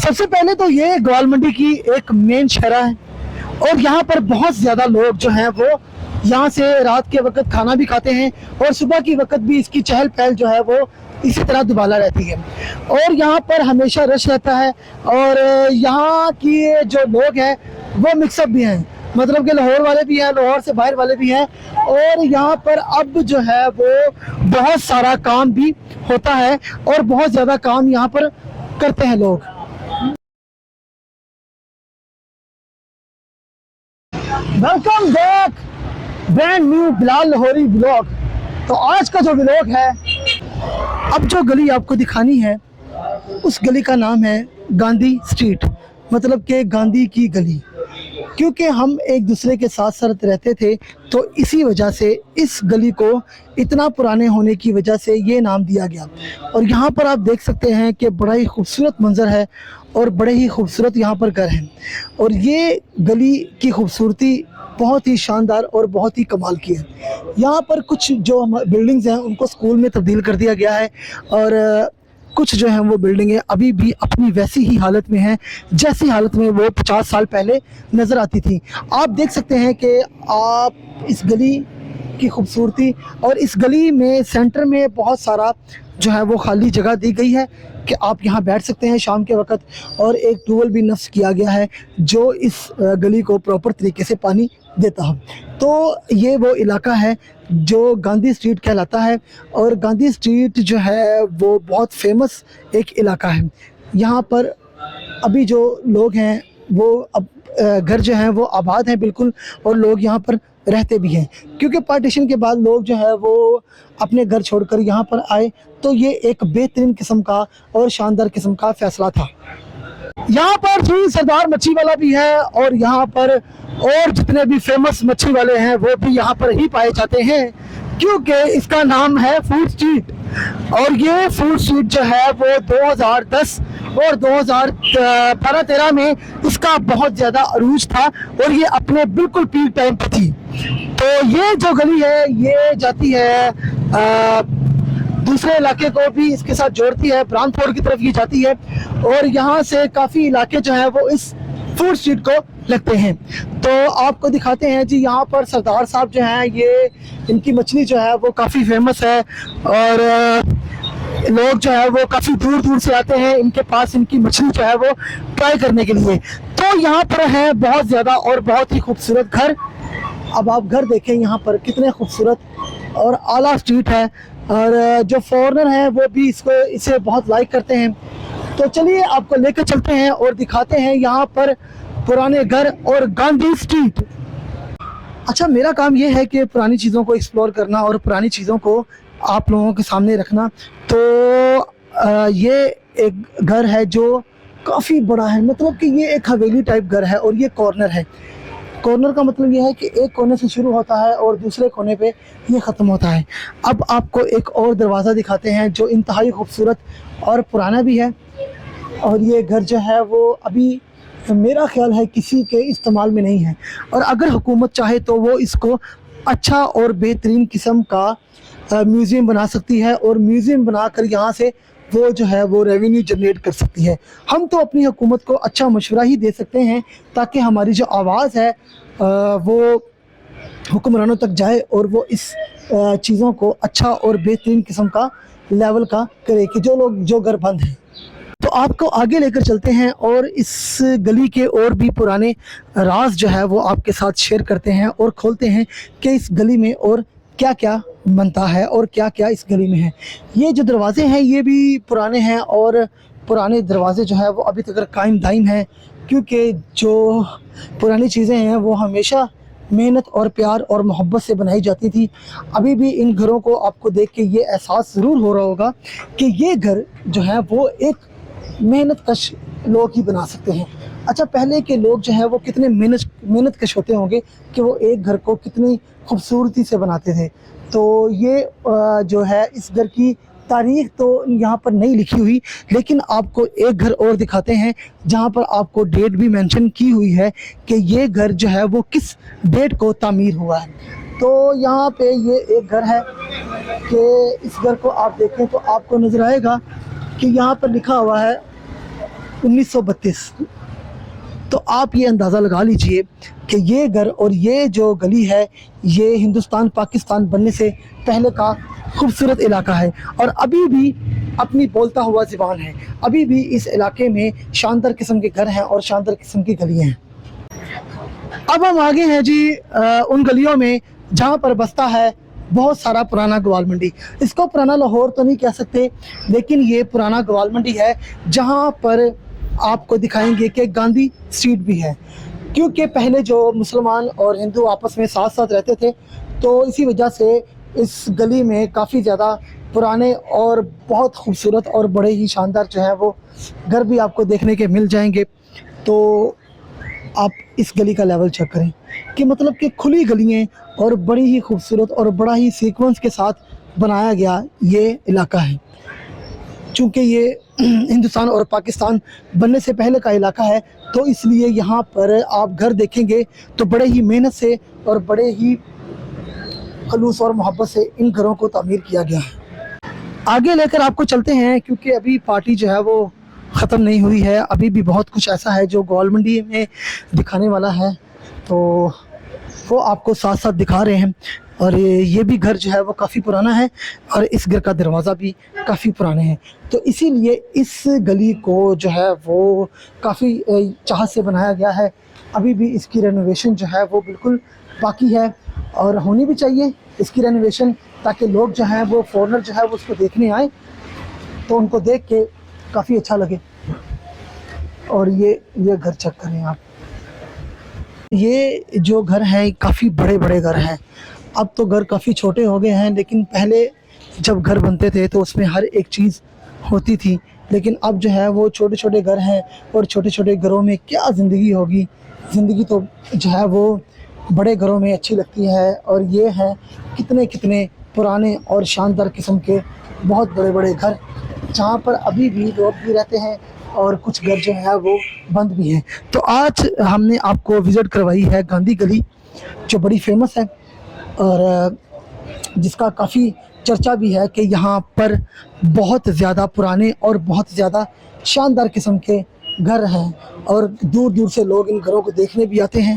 सबसे पहले तो ये ग्वाल मंडी की एक मेन शहरा है और यहाँ पर बहुत ज़्यादा लोग जो हैं वो यहाँ से रात के वक्त खाना भी खाते हैं और सुबह की वक्त भी इसकी चहल पहल जो है वो इसी तरह दुबाला रहती है और यहाँ पर हमेशा रश रहता है। और यहाँ की जो लोग हैं वो मिक्सअप भी हैं, मतलब कि लाहौर वाले भी हैं, लाहौर से बाहर वाले भी हैं। और यहाँ पर अब जो है वो बहुत सारा काम भी होता है और बहुत ज़्यादा काम यहाँ पर करते हैं लोग। Welcome back brand new Bilal Lahori blog. तो आज का जो ब्लॉग है, अब जो गली आपको दिखानी है उस गली का नाम है गांधी स्ट्रीट, मतलब कि गांधी की गली। क्योंकि हम एक दूसरे के साथ साथ रहते थे तो इसी वजह से इस गली को इतना पुराने होने की वजह से ये नाम दिया गया। और यहाँ पर आप देख सकते हैं कि बड़ा ही खूबसूरत मंज़र है और बड़े ही खूबसूरत यहाँ पर घर हैं। और ये गली की खूबसूरती बहुत ही शानदार और बहुत ही कमाल की है। यहाँ पर कुछ जो बिल्डिंग्स हैं उनको स्कूल में तब्दील कर दिया गया है और कुछ जो हैं वो बिल्डिंगें अभी भी अपनी वैसी ही हालत में हैं जैसी हालत में वो 50 साल पहले नज़र आती थी। आप देख सकते हैं कि आप इस गली की खूबसूरती और इस गली में सेंटर में बहुत सारा जो है वो खाली जगह दी गई है कि आप यहाँ बैठ सकते हैं शाम के वक्त। और एक ट्यूबवेल भी नस्ब किया गया है जो इस गली को प्रॉपर तरीके से पानी देता है। तो ये वो इलाका है जो गांधी स्ट्रीट कहलाता है और गांधी स्ट्रीट जो है वो बहुत फेमस एक इलाका है। यहाँ पर अभी जो लोग हैं वो अब घर जो हैं वो आबाद हैं बिल्कुल, और लोग यहाँ पर रहते भी हैं क्योंकि पार्टीशन के बाद लोग जो है वो अपने घर छोड़कर यहाँ पर आए। तो ये एक बेहतरीन किस्म का और शानदार किस्म का फ़ैसला था। यहाँ पर जी सरदार मच्छी वाला भी है और यहाँ पर और जितने भी फेमस मच्छी वाले हैं वो भी यहाँ पर ही पाए जाते हैं क्योंकि इसका नाम है फूड स्ट्रीट। और ये फूड स्ट्रीट जो है वो 2010 और 2012-13 में इसका बहुत ज़्यादा अरूज था और ये अपने बिल्कुल पीक टाइम पर थी। तो ये जो गली है ये जाती है दूसरे इलाके को भी इसके साथ जोड़ती है, ब्रांडफोर्ड की तरफ ये जाती है और यहाँ से काफ़ी इलाके जो है वो इस फूड स्ट्रीट को लगते हैं। तो आपको दिखाते हैं जी, यहाँ पर सरदार साहब जो हैं ये इनकी मछली जो है वो काफ़ी फेमस है और लोग जो है वो काफ़ी दूर दूर से आते हैं इनके पास इनकी मछली जो है वो ट्राई करने के लिए। तो यहाँ पर है बहुत ज़्यादा और बहुत ही खूबसूरत घर। अब आप घर देखें यहाँ पर कितने खूबसूरत और आला स्ट्रीट है और जो फॉरेनर हैं वो भी इसे बहुत लाइक करते हैं। तो चलिए आपको लेकर चलते हैं और दिखाते हैं यहाँ पर पुराने घर और गांधी स्ट्रीट। अच्छा, मेरा काम ये है कि पुरानी चीज़ों को एक्सप्लोर करना और पुरानी चीज़ों को आप लोगों के सामने रखना। तो ये एक घर है जो काफ़ी बड़ा है, मतलब कि ये एक हवेली टाइप घर है और ये कॉर्नर है। कॉर्नर का मतलब ये है कि एक कोने से शुरू होता है और दूसरे कोने पे ये ख़त्म होता है। अब आपको एक और दरवाज़ा दिखाते हैं जो इंतहाई खूबसूरत और पुराना भी है। और ये घर जो है वो अभी मेरा ख्याल है किसी के इस्तेमाल में नहीं है और अगर हुकूमत चाहे तो वो इसको अच्छा और बेहतरीन किस्म का म्यूज़ियम बना सकती है और म्यूज़ियम बनाकर यहाँ से वो जो है वो रेवेन्यू जनरेट कर सकती है। हम तो अपनी हुकूमत को अच्छा मशवरा ही दे सकते हैं ताकि हमारी जो आवाज़ है वो हुक्मरानों तक जाए और वो इस चीज़ों को अच्छा और बेहतरीन किस्म का लेवल का करे कि जो लोग जो घर बंद हैं। तो आपको आगे लेकर चलते हैं और इस गली के और भी पुराने राज जो है वो आपके साथ शेयर करते हैं और खोलते हैं कि इस गली में और क्या क्या बनता है और क्या क्या इस गली में है। ये जो दरवाजे हैं ये भी पुराने हैं और पुराने दरवाजे जो है वो अभी तक कायम दायम हैं क्योंकि जो पुरानी चीज़ें हैं वो हमेशा मेहनत और प्यार और मोहब्बत से बनाई जाती थी। अभी भी इन घरों को आपको देख के ये एहसास ज़रूर हो रहा होगा कि ये घर जो है वो एक मेहनत कश लोग ही बना सकते हैं। अच्छा, पहले के लोग जो है वो कितने मेहनत कश होते होंगे कि वो एक घर को कितनी खूबसूरती से बनाते थे। तो ये जो है इस घर की तारीख तो यहाँ पर नहीं लिखी हुई, लेकिन आपको एक घर और दिखाते हैं जहाँ पर आपको डेट भी मेंशन की हुई है कि ये घर जो है वो किस डेट को तामीर हुआ है। तो यहाँ पे ये एक घर है कि इस घर को आप देखें तो आपको नज़र आएगा कि यहाँ पर लिखा हुआ है 1932। تو آپ یہ اندازہ لگا لیجئے کہ یہ گھر اور یہ جو گلی ہے یہ ہندوستان پاکستان بننے سے پہلے کا خوبصورت علاقہ ہے، اور ابھی بھی اپنی بولتا ہوا زبان ہے، ابھی بھی اس علاقے میں شاندار قسم کے گھر ہیں اور شاندار قسم کی گلیاں ہیں۔ اب ہم آگے ہیں جی ان گلیوں میں جہاں پر بستا ہے بہت سارا پرانا گوال منڈی۔ اس کو پرانا لاہور تو نہیں کہہ سکتے، لیکن یہ پرانا گوال منڈی ہے جہاں پر آپ کو دکھائیں گے کہ گاندھی اسٹریٹ بھی ہے، کیونکہ پہلے جو مسلمان اور ہندو آپس میں ساتھ ساتھ رہتے تھے، تو اسی وجہ سے اس گلی میں کافی زیادہ پرانے اور بہت خوبصورت اور بڑے ہی شاندار جو ہیں وہ گھر بھی آپ کو دیکھنے کے مل جائیں گے۔ تو آپ اس گلی کا لیول چیک کریں کہ مطلب کہ کھلی گلیاں اور بڑی ہی خوبصورت اور بڑا ہی سیکوینس کے ساتھ بنایا گیا یہ علاقہ ہے، چونکہ یہ ہندوستان اور پاکستان بننے سے پہلے کا علاقہ ہے، تو اس لیے یہاں پر آپ گھر دیکھیں گے تو بڑے ہی محنت سے اور بڑے ہی خلوص اور محبت سے ان گھروں کو تعمیر کیا گیا ہے۔ آگے لے کر آپ کو چلتے ہیں، کیونکہ ابھی پارٹی جو ہے وہ ختم نہیں ہوئی ہے، ابھی بھی بہت کچھ ایسا ہے جو گوال منڈی میں دکھانے والا ہے، تو وہ آپ کو ساتھ ساتھ دکھا رہے ہیں۔ اور یہ بھی گھر جو ہے وہ کافی پرانا ہے، اور اس گھر کا دروازہ بھی کافی پرانے ہیں، تو اسی لیے اس گلی کو جو ہے وہ کافی چاہت سے بنایا گیا ہے۔ ابھی بھی اس کی رینوویشن جو ہے وہ بالکل باقی ہے، اور ہونی بھی چاہیے اس کی رینوویشن، تاکہ لوگ جو ہیں وہ فورنر جو ہے وہ اس کو دیکھنے آئیں تو ان کو دیکھ کے کافی اچھا لگے۔ اور یہ گھر چیک کریں آپ، یہ جو گھر ہیں کافی بڑے بڑے گھر ہیں۔ اب تو گھر کافی چھوٹے ہو گئے ہیں، لیکن پہلے جب گھر بنتے تھے تو اس میں ہر ایک چیز ہوتی تھی، لیکن اب جو ہے وہ چھوٹے چھوٹے گھر ہیں، اور چھوٹے چھوٹے گھروں میں کیا زندگی ہوگی، زندگی تو جو ہے وہ بڑے گھروں میں اچھی لگتی ہے۔ اور یہ ہیں کتنے پرانے اور شاندار قسم کے بہت بڑے بڑے گھر، جہاں پر ابھی بھی لوگ بھی رہتے ہیں اور کچھ گھر جو ہے وہ بند بھی ہیں۔ تو آج ہم نے آپ کو وزٹ کروائی ہے گاندھی گلی، جو بڑی فیمس ہے اور جس کا کافی چرچا بھی ہے کہ یہاں پر بہت زیادہ پرانے اور بہت زیادہ شاندار قسم کے گھر ہیں، اور دور دور سے لوگ ان گھروں کو دیکھنے بھی آتے ہیں۔